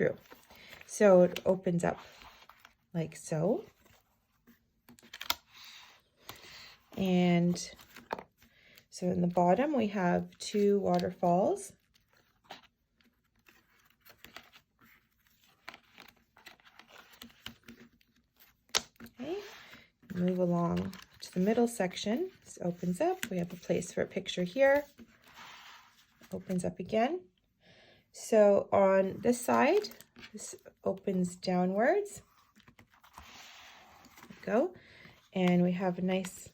through. So it opens up like so. And so in the bottom we have 2 waterfalls. Okay, move along to the middle section. This opens up. We have a place for a picture here. Opens up again. So on this side, this opens downwards. There we go. And we have a nice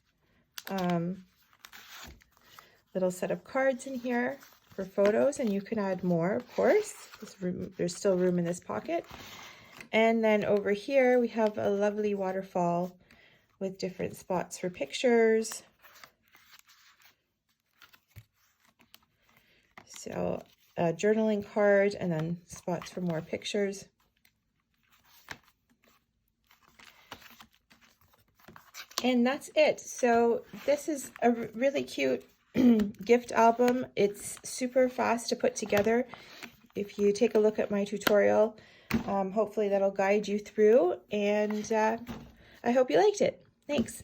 little set of cards in here for photos, and you can add more, of course. There's still room in this pocket. And then over here we have a lovely waterfall with different spots for pictures. So a journaling card, and then spots for more pictures. And that's it. So this is a really cute gift album. It's super fast to put together. If you take a look at my tutorial, hopefully that'll guide you through, and I hope you liked it. Thanks.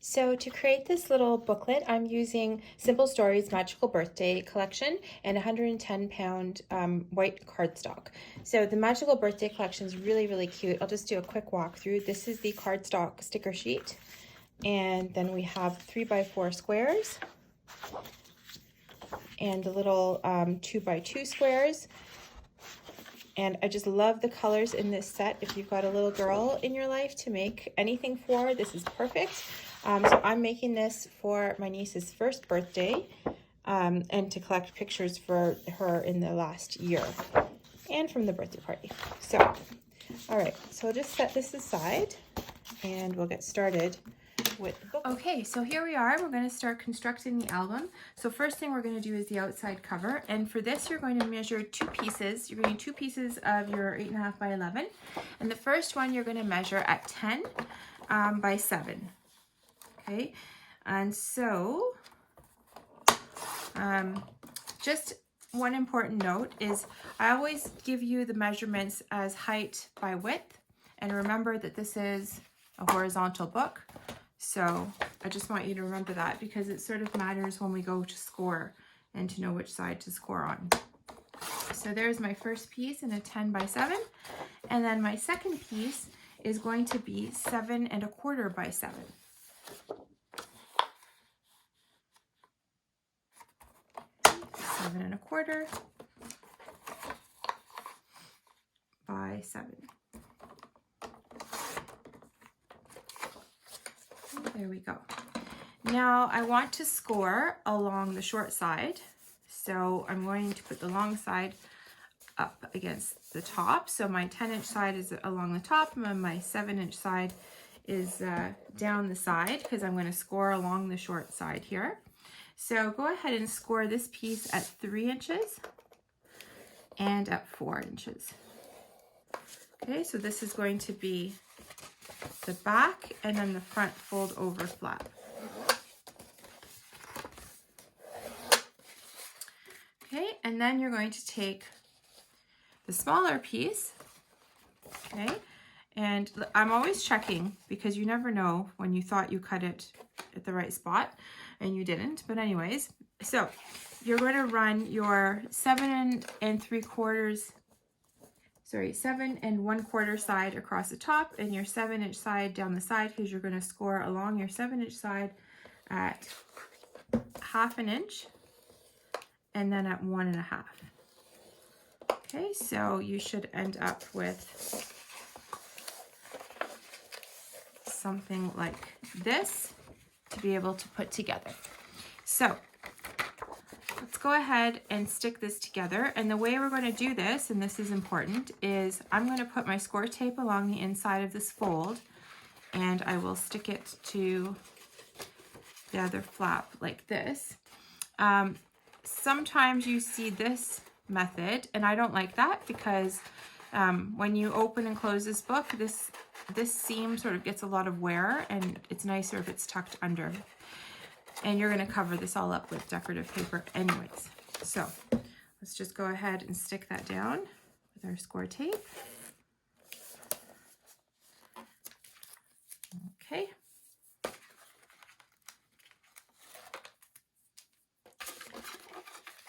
So to create this little booklet, I'm using Simple Stories Magical Birthday Collection and 110-pound white cardstock. So the Magical Birthday Collection is really, really cute. I'll just do a quick walkthrough. This is the cardstock sticker sheet. And then we have 3x4 squares and the little 2x2 squares. And I just love the colors in this set. If you've got a little girl in your life to make anything for, this is perfect. So I'm making this for my niece's first birthday and to collect pictures for her in the last year and from the birthday party. So, all right, so I'll just set this aside and we'll get started with the book. Okay, so here we are. We're going to start constructing the album. So first thing we're going to do is the outside cover. And for this, you're going to measure 2 pieces. You're going to 2 pieces of your 8.5 by 11. And the first one you're going to measure at 10 by 7. Okay, and so just one important note is I always give you the measurements as height by width, and remember that this is a horizontal book, so I just want you to remember that because it sort of matters when we go to score and to know which side to score on. So there's my first piece in a 10 by 7, and then my second piece is going to be 7 1/4 by 7. 7 1/4 by 7. There we go. Now I want to score along the short side, so I'm going to put the long side up against the top. So my 10-inch side is along the top, and my 7-inch side is down the side because I'm going to score along the short side here. So go ahead and score this piece at 3 inches and at 4 inches. Okay, so this is going to be the back and then the front fold over flap. Okay, and then you're going to take the smaller piece, okay, and I'm always checking because you never know when you thought you cut it at the right spot and you didn't, but anyways, so you're going to run your 7 1/4 side across the top and your 7-inch side down the side, because you're going to score along your 7-inch side at 1/2 inch and then at 1 1/2. Okay, so you should end up with something like this to be able to put together. So let's go ahead and stick this together. And the way we're going to do this, and this is important, is I'm going to put my score tape along the inside of this fold, and I will stick it to the other flap like this. Sometimes you see this method, and I don't like that because when you open and close this book, this seam sort of gets a lot of wear, and it's nicer if it's tucked under. And you're going to cover this all up with decorative paper anyways. So let's just go ahead and stick that down with our score tape. Okay.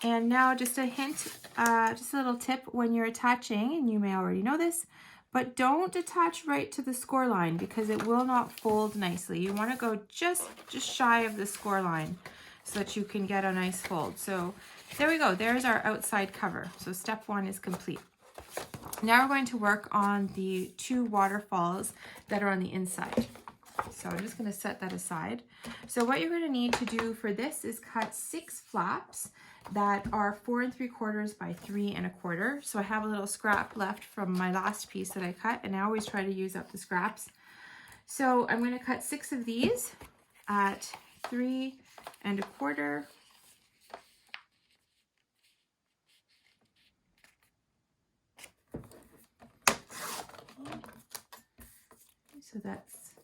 And now just a hint, just a little tip when you're attaching, and you may already know this, but don't attach right to the score line because it will not fold nicely. You want to go just shy of the score line so that you can get a nice fold. So there we go. There's our outside cover. So step 1 is complete. Now we're going to work on the 2 waterfalls that are on the inside. So I'm just going to set that aside. So what you're going to need to do for this is cut 6 flaps that are 4 3/4 by 3 1/4. So I have a little scrap left from my last piece that I cut, and I always try to use up the scraps. So I'm going to cut 6 of these at 3 1/4. So that's,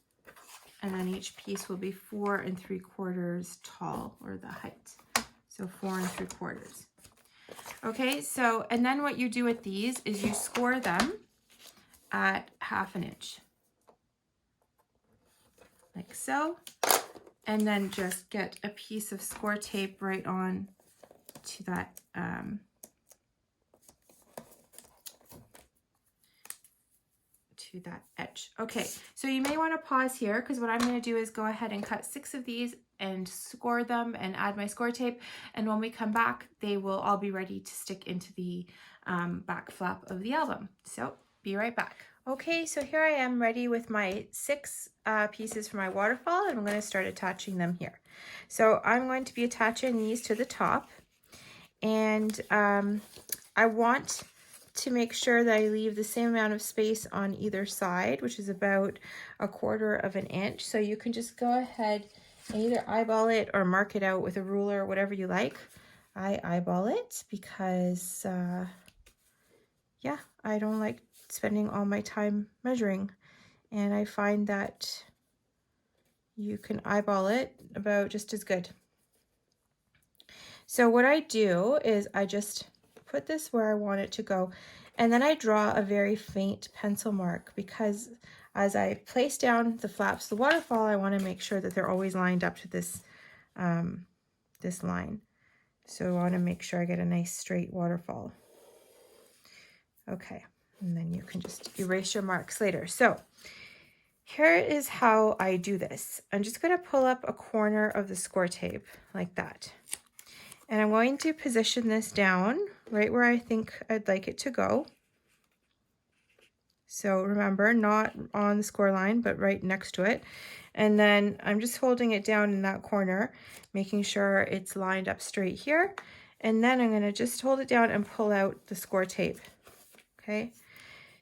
and then each piece will be 4 3/4 tall, or the height. So 4 3/4. Okay, so, and then what you do with these is you score them at 1/2 inch. Like so. And then just get a piece of score tape right on to that edge. Okay, so you may want to pause here because what I'm going to do is go ahead and cut 6 of these and score them and add my score tape, and when we come back they will all be ready to stick into the back flap of the album. So be right back. Okay, so here I am ready with my 6 pieces for my waterfall, and I'm going to start attaching them here. So I'm going to be attaching these to the top, and I want to make sure that I leave the same amount of space on either side, which is about 1/4 inch. So you can just go ahead and either eyeball it or mark it out with a ruler, whatever you like. I eyeball it because, yeah, I don't like spending all my time measuring. And I find that you can eyeball it about just as good. So what I do is I just put this where I want it to go, and then I draw a very faint pencil mark because as I place down the flaps of the waterfall, I want to make sure that they're always lined up to this this line. So I want to make sure I get a nice straight waterfall. Okay, and then you can just erase your marks later. So here is how I do this. I'm just going to pull up a corner of the score tape like that. And I'm going to position this down right where I think I'd like it to go. So remember, not on the score line, but right next to it. And then I'm just holding it down in that corner, making sure it's lined up straight here. And then I'm going to just hold it down and pull out the score tape. Okay.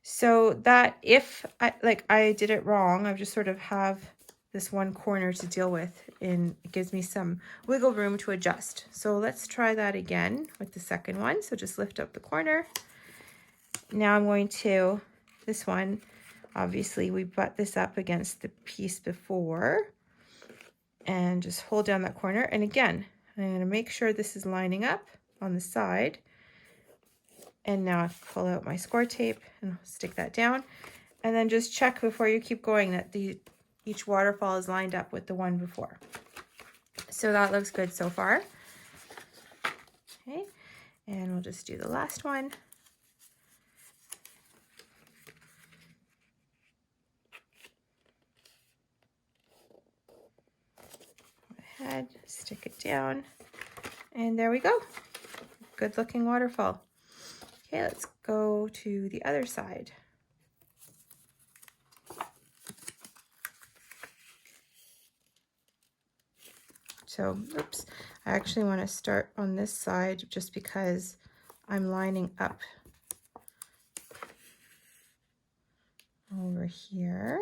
So that if I did it wrong, I just sort of have this one corner to deal with, and it gives me some wiggle room to adjust. So let's try that again with the second one. So just lift up the corner. Now I'm going to, this one, obviously we butt this up against the piece before, and just hold down that corner. And again, I'm going to make sure this is lining up on the side. And now I pull out my score tape and stick that down. And then just check before you keep going that each waterfall is lined up with the one before. So that looks good so far. Okay, and we'll just do the last one. Go ahead, stick it down, and there we go. Good looking waterfall. Okay, let's go to the other side. So, oops, I actually want to start on this side just because I'm lining up over here.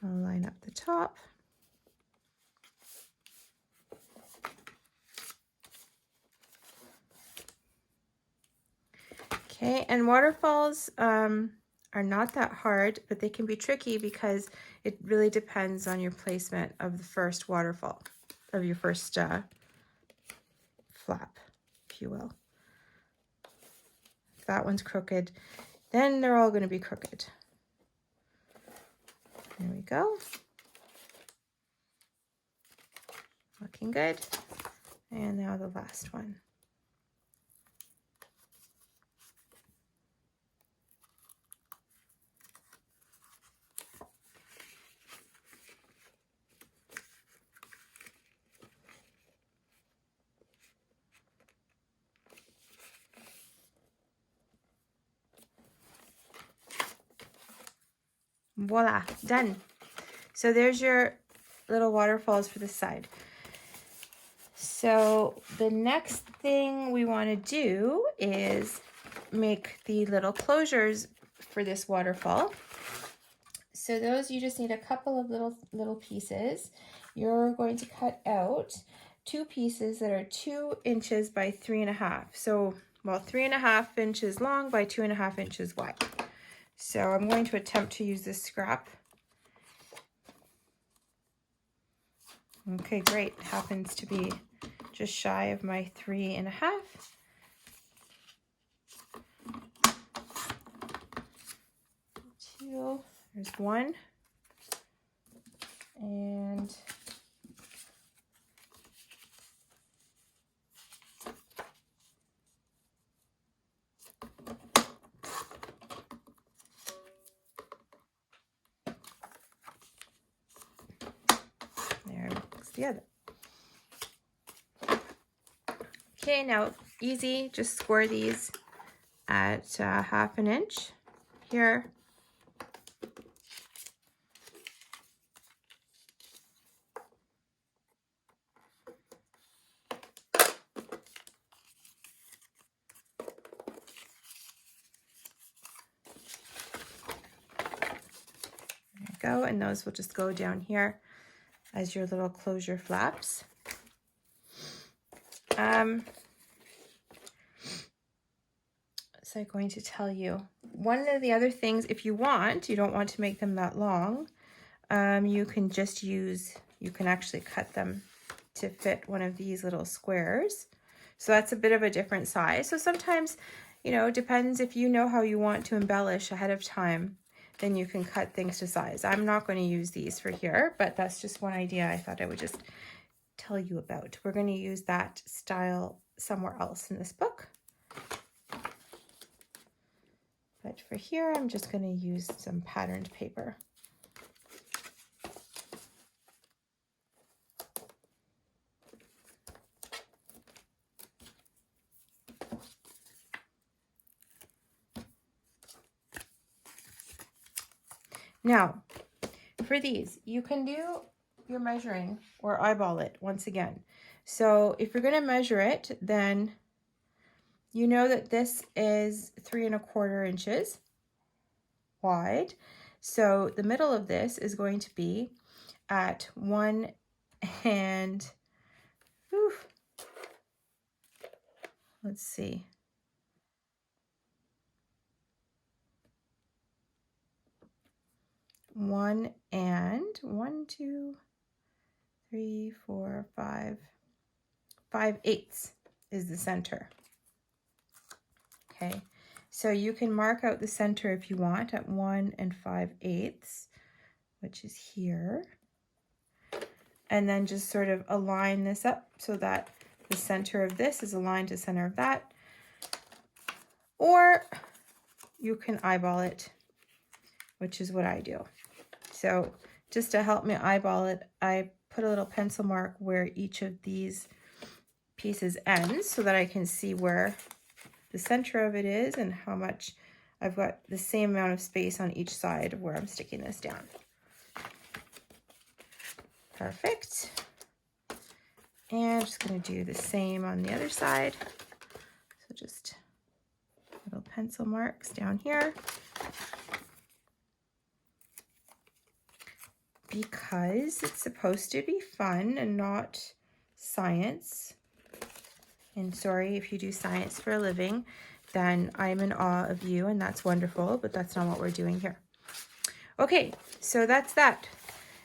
I'll line up the top. Okay, and waterfalls are not that hard, but they can be tricky because it really depends on your placement of the first waterfall, of your first flap, if you will. that one's crooked, then they're all going to be crooked. There we go. Looking good. And now the last one. Voila, done. So there's your little waterfalls for the side. So the next thing we want to do is make the little closures for this waterfall. So those, you just need a couple of little pieces. You're going to cut out 2 pieces that are 2 inches by 3.5. So, well, 3.5 inches long by 2.5 inches wide. So I'm going to attempt to use this scrap. Okay, great. Happens to be just shy of my 3.5. Two. There's 1. And there's the other. Okay, now easy, just score these at 1/2 inch here. There you go, and those will just go down here as your little closure flaps. So I'm going to tell you, one of the other things, if you don't want to make them that long, you can actually cut them to fit one of these little squares. So that's a bit of a different size. So sometimes, depends if you know how you want to embellish ahead of time, then you can cut things to size. I'm not going to use these for here, but that's just one idea I thought I would just tell you about. We're going to use that style somewhere else in this book. But for here, I'm just going to use some patterned paper. Now, for these, you can do your measuring or eyeball it once again. So if you're going to measure it, then you know that this is 3.25 inches wide. So the middle of this is going to be at 1 and, let's see. One and 1, 2, 3, 4, 5, 5/8 is the center. Okay, so you can mark out the center if you want at 1 and 5/8, which is here. And then just sort of align this up so that the center of this is aligned to the center of that. Or you can eyeball it, which is what I do. So just to help me eyeball it, I put a little pencil mark where each of these pieces ends so that I can see where the center of it is and how much I've got the same amount of space on each side of where I'm sticking this down. Perfect. And I'm just going to do the same on the other side. So just little pencil marks down here. Because it's supposed to be fun and not science. And sorry if you do science for a living, then I'm in awe of you and that's wonderful, but that's not what we're doing here. Okay, so that's that.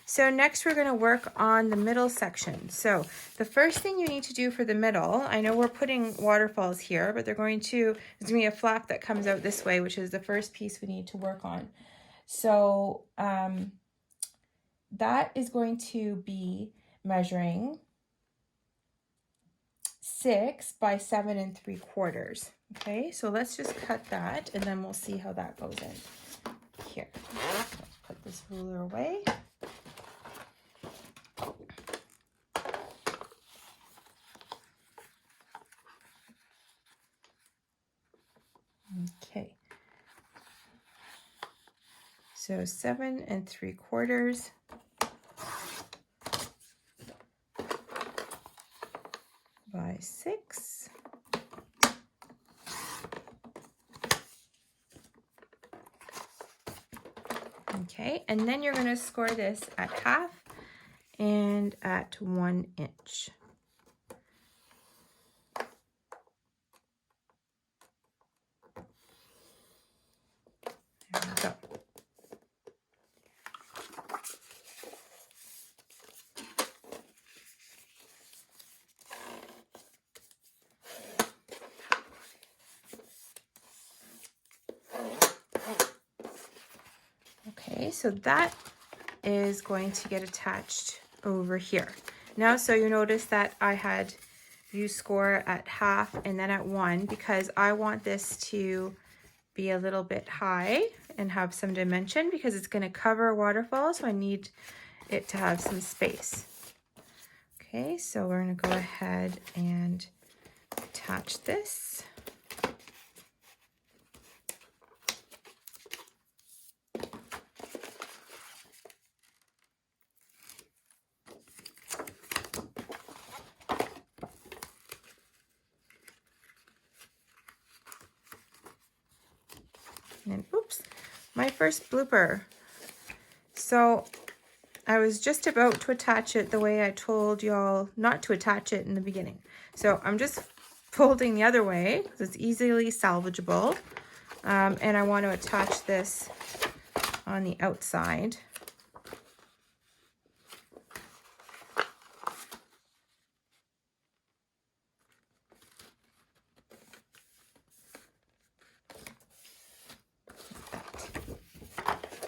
So next we're going to work on the middle section. So the first thing you need to do for the middle, I know we're putting waterfalls here, but there's going to be a flap that comes out this way, which is the first piece we need to work on. So that is going to be measuring 6 by 7 3/4. Okay, so let's just cut that and then we'll see how that goes in. Here, let's put this ruler away. Okay, so 7 3/4 by 6. Okay, and then you're going to score this at 1/2 and at 1 inch. There we go. Okay, so that is going to get attached over here. Now, so you notice that I had you score at 1/2 and then at 1 because I want this to be a little bit high and have some dimension because it's going to cover a waterfall, so I need it to have some space. Okay, so we're going to go ahead and attach this. And oops, my first blooper. So I was just about to attach it the way I told y'all not to attach it in the beginning. So I'm just folding the other way because it's easily salvageable. And I want to attach this on the outside.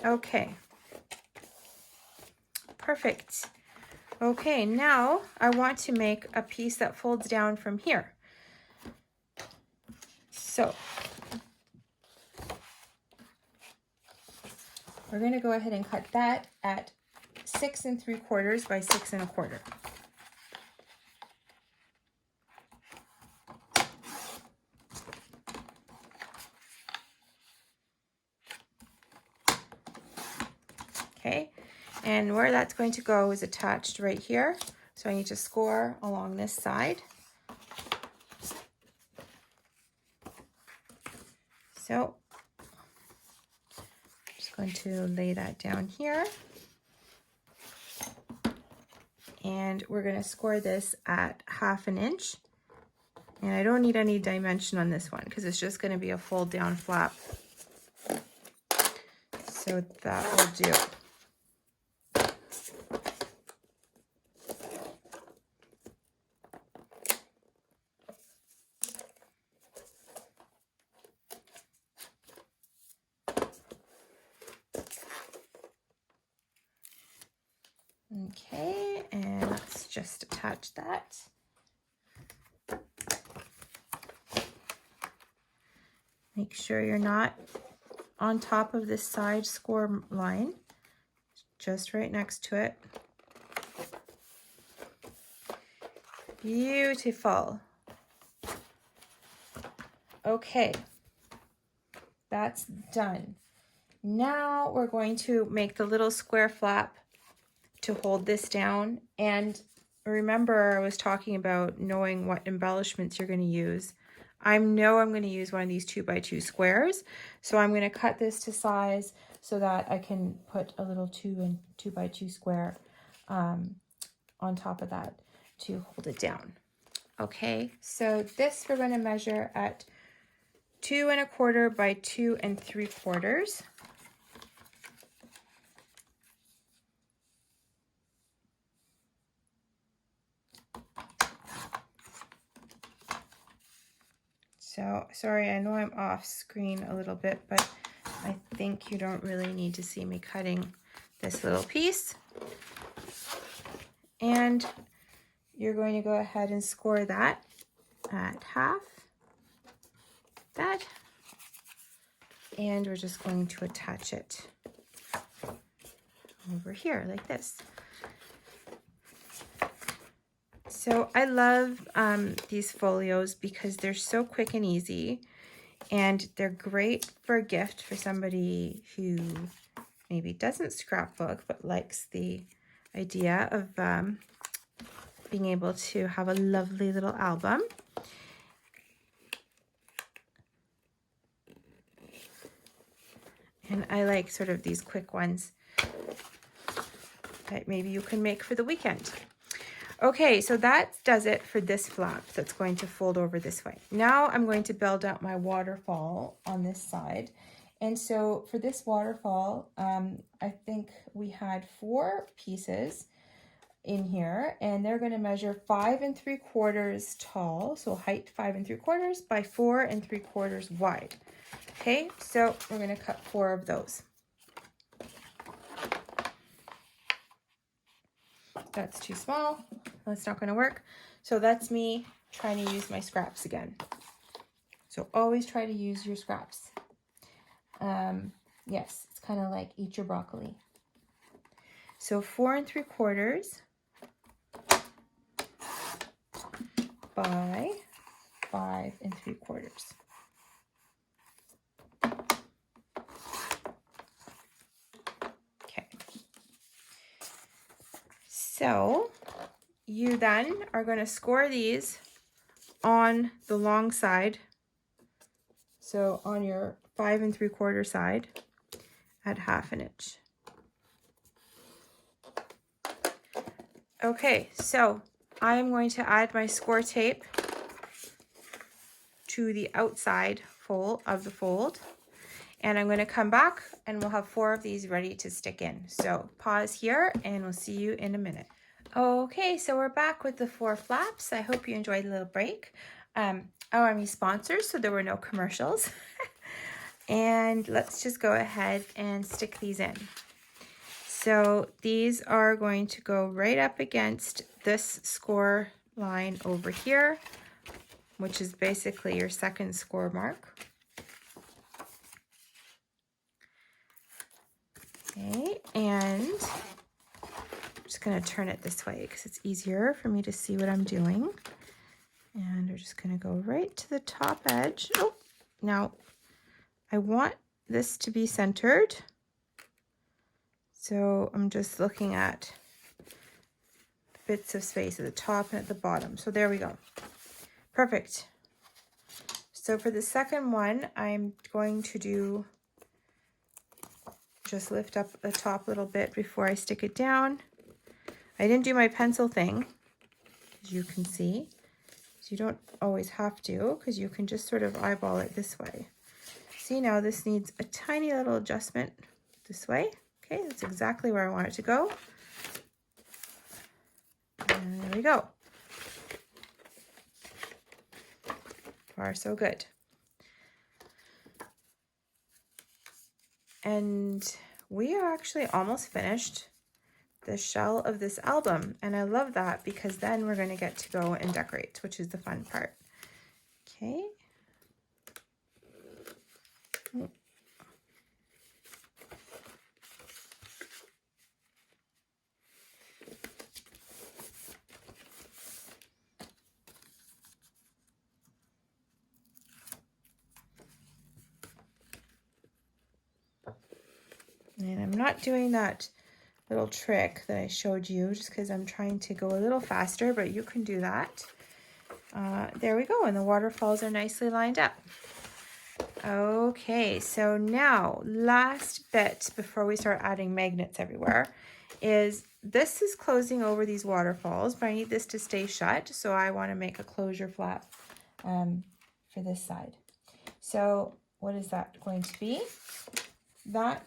Okay. Perfect. Okay, now I want to make a piece that folds down from here. So we're going to go ahead and cut that at 6 3/4 by 6 1/4. Okay, and where that's going to go is attached right here. So I need to score along this side. So I'm just going to lay that down here. And we're going to score this at 1/2 inch. And I don't need any dimension on this one because it's just going to be a fold down flap. So that will do. Okay, and let's just attach that. Make sure you're not on top of this side score line, just right next to it. Beautiful. Okay, that's done. Now we're going to make the little square flap to hold this down. And remember, I was talking about knowing what embellishments you're going to use. I know I'm going to use one of these 2 by 2 squares. So I'm going to cut this to size so that I can put a little 2 by 2 square on top of that to hold it down. Okay, so this we're going to measure at 2 1/4 by 2 3/4. So, sorry, I know I'm off screen a little bit, but I think you don't really need to see me cutting this little piece. And you're going to go ahead and score that at half, that, and we're just going to attach it over here like this. So I love these folios because they're so quick and easy, and they're great for a gift for somebody who maybe doesn't scrapbook but likes the idea of being able to have a lovely little album. And I like sort of these quick ones that maybe you can make for the weekend. Okay, so that does it for this flap that's going to fold over this way. Now I'm going to build out my waterfall on this side. And so for this waterfall, I think we had 4 pieces in here, and they're going to measure 5 3/4 tall. So height 5 3/4 by 4 3/4 wide. Okay, so we're going to cut 4 of those. That's too small. That's not going to work. So that's me trying to use my scraps again. So always try to use your scraps. Yes, it's kind of like eat your broccoli. So 4 3/4 by 5 3/4. Okay. So you then are going to score these on the long side. So on your 5 3/4 side at 1/2 inch. Okay, so I'm going to add my score tape to the outside fold of the fold, and I'm going to come back and we'll have 4 of these ready to stick in. So pause here and we'll see you in a minute. Okay, so we're back with the 4 flaps. I hope you enjoyed the little break. I'm sponsors, so there were no commercials. And let's just go ahead and stick these in. So these are going to go right up against this score line over here, which is basically your second score mark. Okay, and I'm just going to turn it this way because it's easier for me to see what I'm doing. And we're just going to go right to the top edge. Oh, now I want this to be centered. So I'm just looking at bits of space at the top and at the bottom. So there we go. Perfect. So for the second one, I'm going to just lift up the top a little bit before I stick it down. I didn't do my pencil thing, as you can see. So you don't always have to, because you can just sort of eyeball it this way. See, now this needs a tiny little adjustment this way. Okay, that's exactly where I want it to go. And there we go. Far so good. And we are actually almost finished the shell of this album. And I love that because then we're going to get to go and decorate, which is the fun part. Okay. And I'm not doing that little trick that I showed you just because I'm trying to go a little faster, but you can do that. There we go, and the waterfalls are nicely lined up. Okay, so now last bit before we start adding magnets everywhere is this is closing over these waterfalls, but I need this to stay shut, so I want to make a closure flap for this side. So what is that going to be? That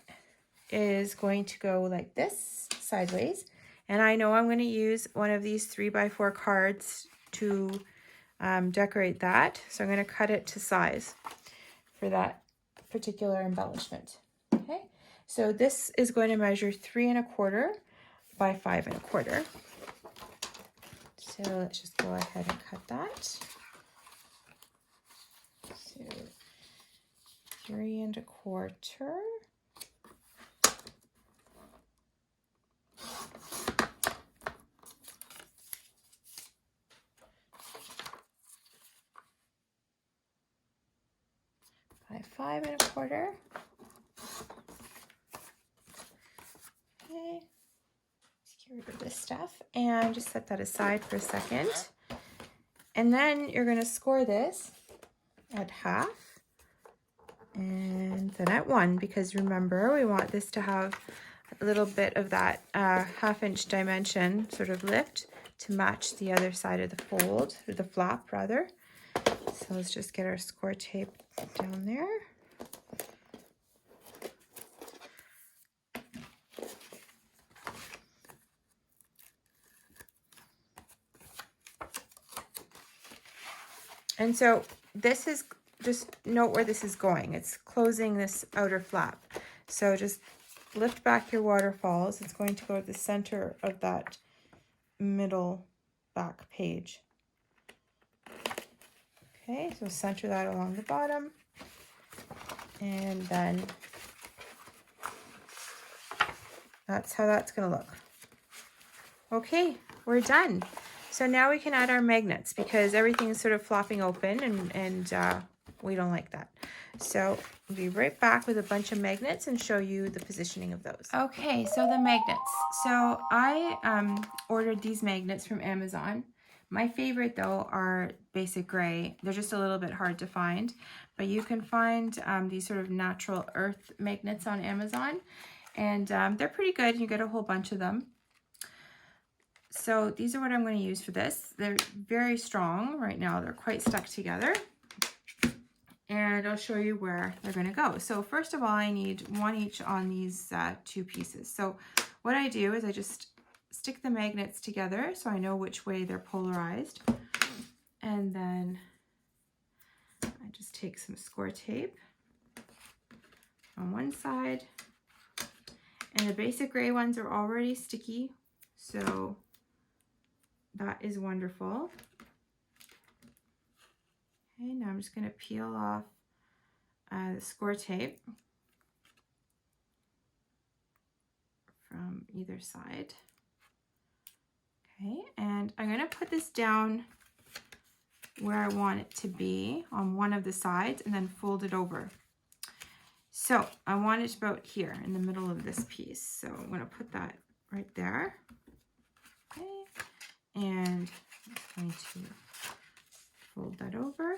is going to go like this, sideways. And I know I'm going to use one of these 3x4 cards to decorate that. So I'm going to cut it to size for that particular embellishment. Okay, so this is going to measure 3 1/4 by 5 1/4. So let's just go ahead and cut that. So 3 1/4. By 5 1/4. Okay, let's get rid of this stuff and just set that aside for a second. And then you're going to score this at half and then at 1, because remember, we want this to have a little bit of that 1/2 inch dimension sort of lift to match the other side of the fold, or the flap rather. So let's just get our score tape down there. And so this is, just note where this is going. It's closing this outer flap. So just lift back your waterfalls. It's going to go to the center of that middle back page. Okay, so center that along the bottom. And then that's how that's going to look. Okay, we're done. So now we can add our magnets, because everything's sort of flopping open and we don't like that. So I'll be right back with a bunch of magnets and show you the positioning of those. Okay, so the magnets. So I ordered these magnets from Amazon. My favorite though are basic gray. They're just a little bit hard to find, but you can find these sort of natural earth magnets on Amazon, and they're pretty good. You get a whole bunch of them. So these are what I'm going to use for this. They're very strong right now. They're quite stuck together. And I'll show you where they're going to go. So first of all, I need 1 each on these 2 pieces. So what I do is I just stick the magnets together so I know which way they're polarized. And then I just take some score tape on one side. And the basic gray ones are already sticky, so that is wonderful. Okay, now I'm just going to peel off the score tape from either side. Okay, and I'm going to put this down where I want it to be on one of the sides and then fold it over. So I want it about here in the middle of this piece. So I'm going to put that right there. Okay, and I'm going to fold that over.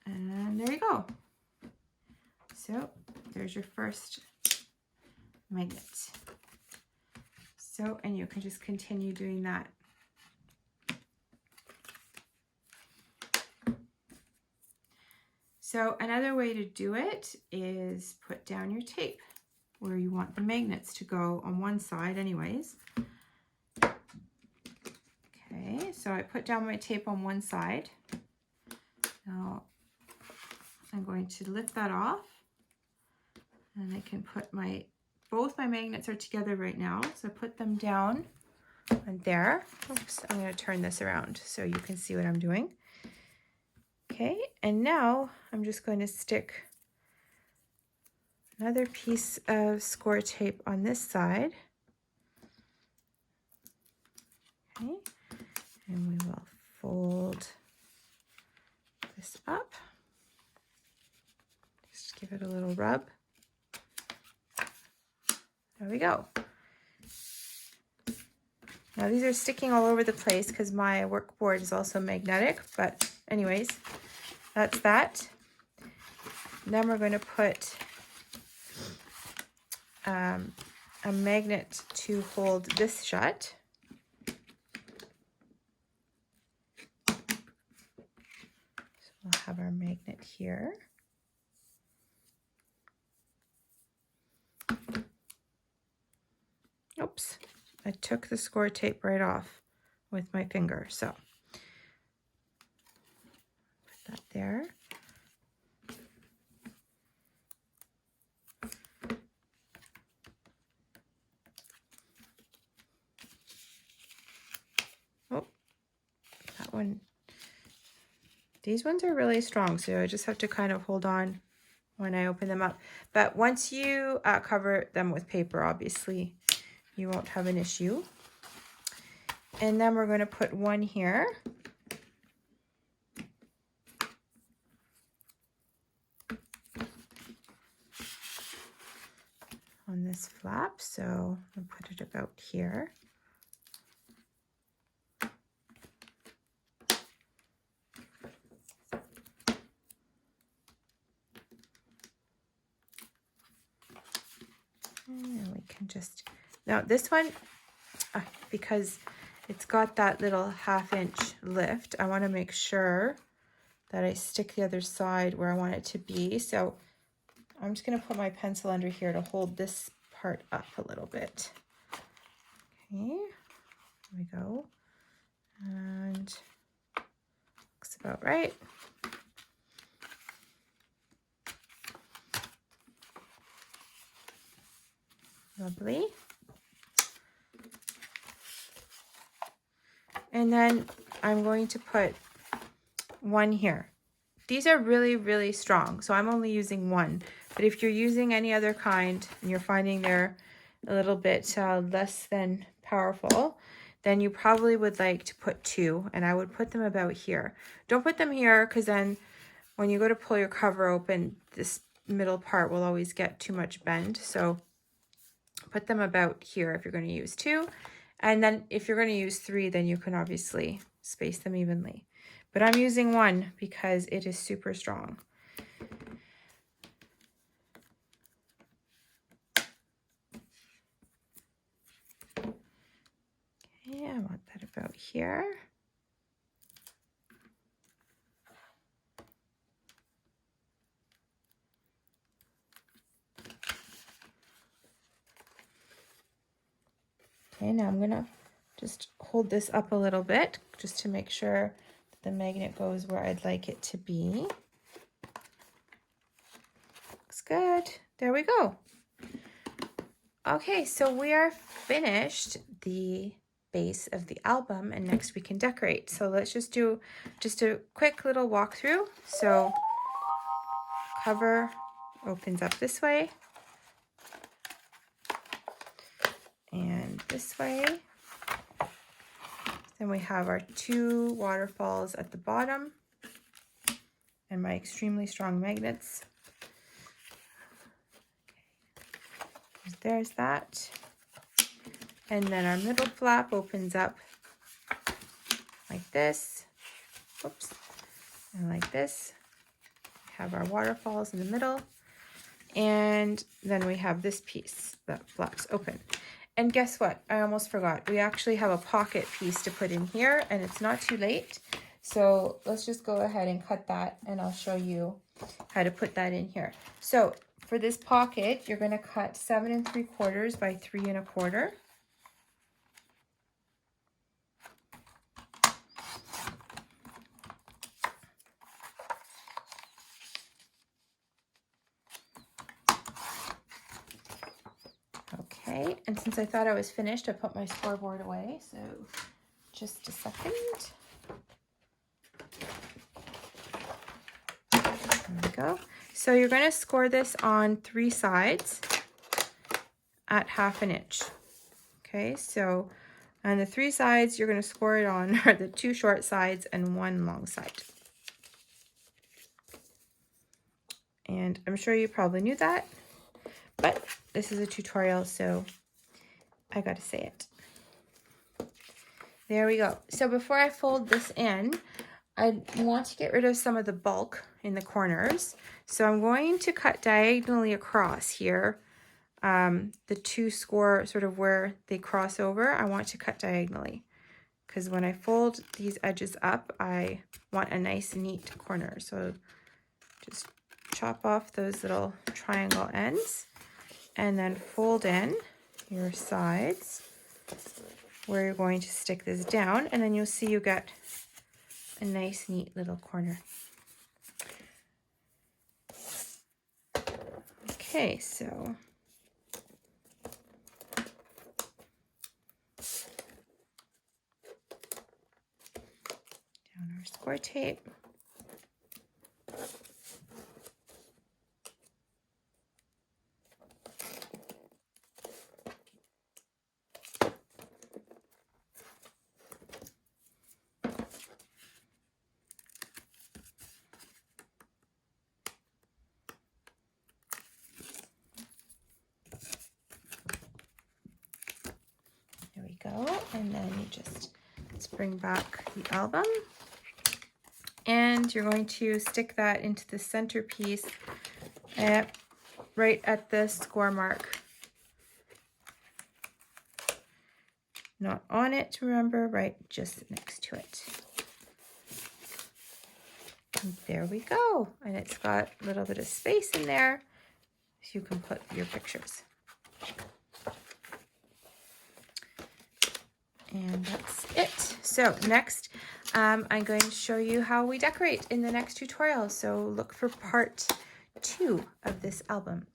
And there you go. So there's your first magnet. So, and you can just continue doing that. So another way to do it is put down your tape where you want the magnets to go on one side anyways. Okay, so I put down my tape on one side. Now I'm going to lift that off, and I can put both my magnets are together right now. So put them down and there. Oops, I'm going to turn this around so you can see what I'm doing. Okay, and now I'm just going to stick another piece of score tape on this side. Okay, and we will fold this up. Just give it a little rub. There we go. Now these are sticking all over the place because my workboard is also magnetic, but anyways, that's that. Then we're going to put a magnet to hold this shut. So we'll have our magnet here. Oops, I took the score tape right off with my finger. So there. Oh, that one. These ones are really strong, so I just have to kind of hold on when I open them up. But once you cover them with paper, obviously, you won't have an issue. And then we're going to put one here. On this flap, so I'll put it about here. And we can just, now this one, because it's got that little 1/2 inch lift, I want to make sure that I stick the other side where I want it to be. So I'm just going to put my pencil under here to hold this part up a little bit. Okay, there we go. And looks about right. Lovely. And then I'm going to put one here. These are really, really strong, so I'm only using one. But if you're using any other kind and you're finding they're a little bit less than powerful, then you probably would like to put 2, and I would put them about here. Don't put them here, because then when you go to pull your cover open, this middle part will always get too much bend. So put them about here if you're going to use 2. And then if you're going to use 3, then you can obviously space them evenly. But I'm using 1 because it is super strong. Okay, I want that about here. Okay, now I'm gonna just hold this up a little bit just to make sure that the magnet goes where I'd like it to be. Looks good. There we go. Okay, so we are finished the base of the album, and next we can decorate. So let's just do just a quick little walkthrough. So cover opens up this way and this way. Then we have our 2 waterfalls at the bottom and my extremely strong magnets. There's that. And then our middle flap opens up like this. Oops. And like this. We have our waterfalls in the middle. And then we have this piece that flaps open. And guess what? I almost forgot. We actually have a pocket piece to put in here, and it's not too late. So let's just go ahead and cut that, and I'll show you how to put that in here. So for this pocket, you're going to cut 7 3/4 by 3 1/4. Okay, and since I thought I was finished, I put my scoreboard away, so just a second. There we go. So you're going to score this on 3 sides at 1/2 inch. Okay, so on the 3 sides, you're going to score it on the 2 short sides and 1 long side. And I'm sure you probably knew that, but this is a tutorial, so I got to say it. There we go. So before I fold this in, I want to get rid of some of the bulk in the corners. So I'm going to cut diagonally across here. The 2 score sort of where they cross over, I want to cut diagonally. Because when I fold these edges up, I want a nice neat corner. So just chop off those little triangle ends and then fold in your sides where you're going to stick this down, and then you'll see you get a nice neat little corner. Okay, so down our score tape. There we go. And then you just, let's bring back the album. And you're going to stick that into the centerpiece right at the score mark. Not on it, remember, right just next to it. And there we go. And it's got a little bit of space in there so you can put your pictures. And that's it. So next, I'm going to show you how we decorate in the next tutorial. So look for part 2 of this album.